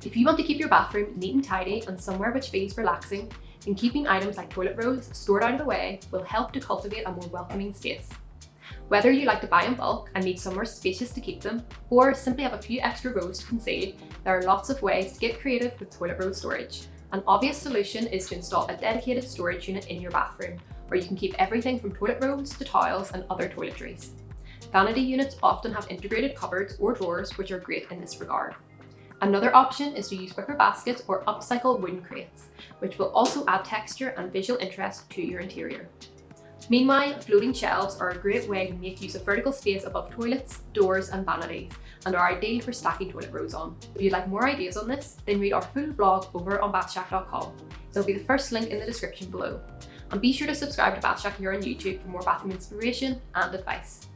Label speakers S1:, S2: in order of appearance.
S1: If you want to keep your bathroom neat and tidy and somewhere which feels relaxing, then keeping items like toilet rolls stored out of the way will help to cultivate a more welcoming space. Whether you like to buy in bulk and need somewhere spacious to keep them, or simply have a few extra rolls to conceal, there are lots of ways to get creative with toilet roll storage. An obvious solution is to install a dedicated storage unit in your bathroom, where you can keep everything from toilet rolls to towels and other toiletries. Vanity units often have integrated cupboards or drawers, which are great in this regard. Another option is to use wicker baskets or upcycled wooden crates, which will also add texture and visual interest to your interior. Meanwhile, floating shelves are a great way to make use of vertical space above toilets, doors and vanities, and are ideal for stacking toilet rolls on. If you'd like more ideas on this, then read our full blog over on bathshack.com. There'll be the first link in the description below. And be sure to subscribe to Bathshack here on YouTube for more bathroom inspiration and advice.